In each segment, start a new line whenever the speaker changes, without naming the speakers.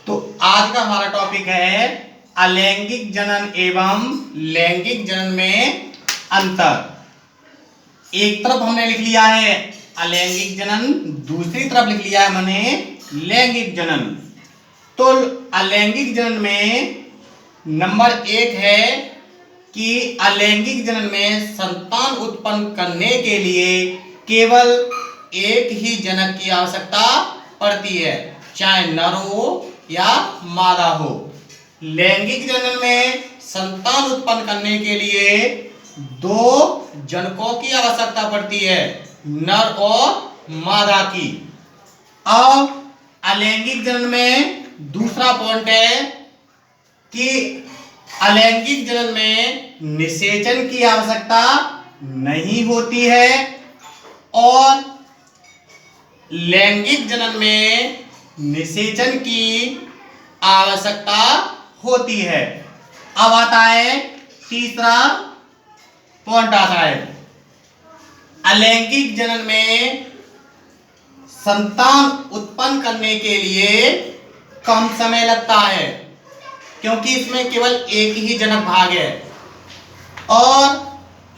तो आज का हमारा टॉपिक है अलैंगिक जनन एवं लैंगिक जनन में अंतर। एक तरफ हमने लिख लिया है अलैंगिक जनन, दूसरी तरफ लिख लिया है मैंने लैंगिक जनन। तो अलैंगिक जनन में नंबर 1 है कि अलैंगिक जनन में संतान उत्पन्न करने के लिए केवल एक ही जनक की आवश्यकता पड़ती है, चाहे नर हो या मादा हो। लैंगिक जनन में संतान उत्पन्न करने के लिए 2 जनकों की आवश्यकता पड़ती है, नर और मादा की। अब अलैंगिक जनन में दूसरा पॉइंट है कि अलैंगिक जनन में निषेचन की आवश्यकता नहीं होती है और लैंगिक जनन में निषेचन की आवश्यकता होती है। अब आता है तीसरा पॉइंट आता है अलैंगिक जनन में संतान उत्पन्न करने के लिए कम समय लगता है, क्योंकि इसमें केवल एक ही जनक भाग है। और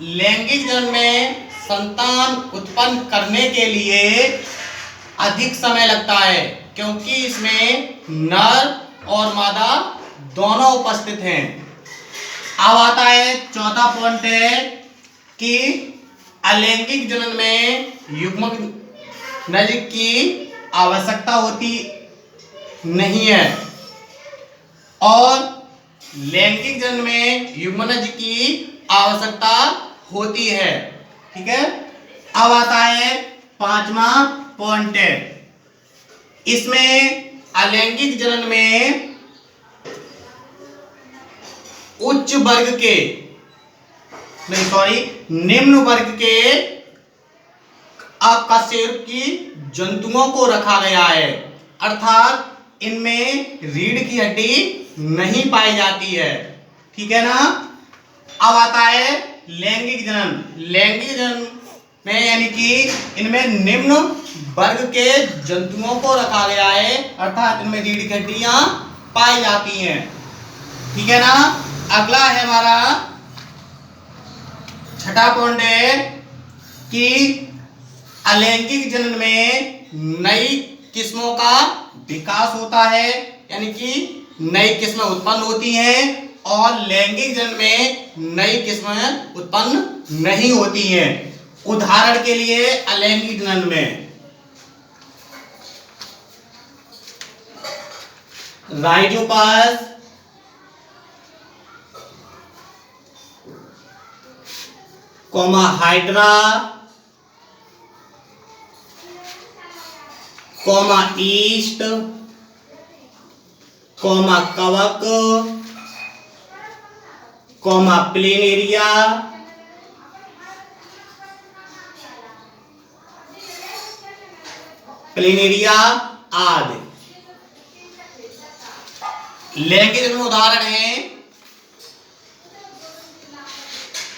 लैंगिक जनन में संतान उत्पन्न करने के लिए अधिक समय लगता है, क्योंकि इसमें नर और मादा दोनों उपस्थित हैं। अब आता है चौथा पॉइंट है कि अलैंगिक जनन में युग्मनज की आवश्यकता होती नहीं है और लैंगिक जनन में युग्मनज की आवश्यकता होती है। ठीक है। अब आता है पांचवा पॉइंट है, इसमें अलैंगिक जनन में निम्न वर्ग के अकशेरुकी जंतुओं को रखा गया है, अर्थात इनमें रीढ़ की हड्डी नहीं पाई जाती है। ठीक है ना। अब आता है लैंगिक जनन। लैंगिक जनन में यानी कि इनमें निम्न वर्ग के जंतुओं को रखा गया है, अर्थात इनमें रीढ़ की हड्डियां पाई जाती हैं। ठीक है ना। अगला है हमारा छठा पॉइंट है कि अलैंगिक जनन में नई किस्मों का विकास होता है, यानी कि नई किस्में उत्पन्न होती हैं और लैंगिक जनन में नई किस्में उत्पन्न नहीं होती हैं। उदाहरण के लिए अलैंगिक जनन में राइजोपस, हाइड्रा, ईस्ट, कवक, प्लेनेरिया, आदि। लैंगिक जनन में उदाहरण है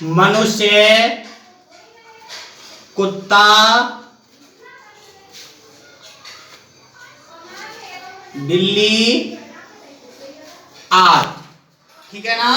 मनुष्य, कुत्ता, बिल्ली आदि। ठीक है ना।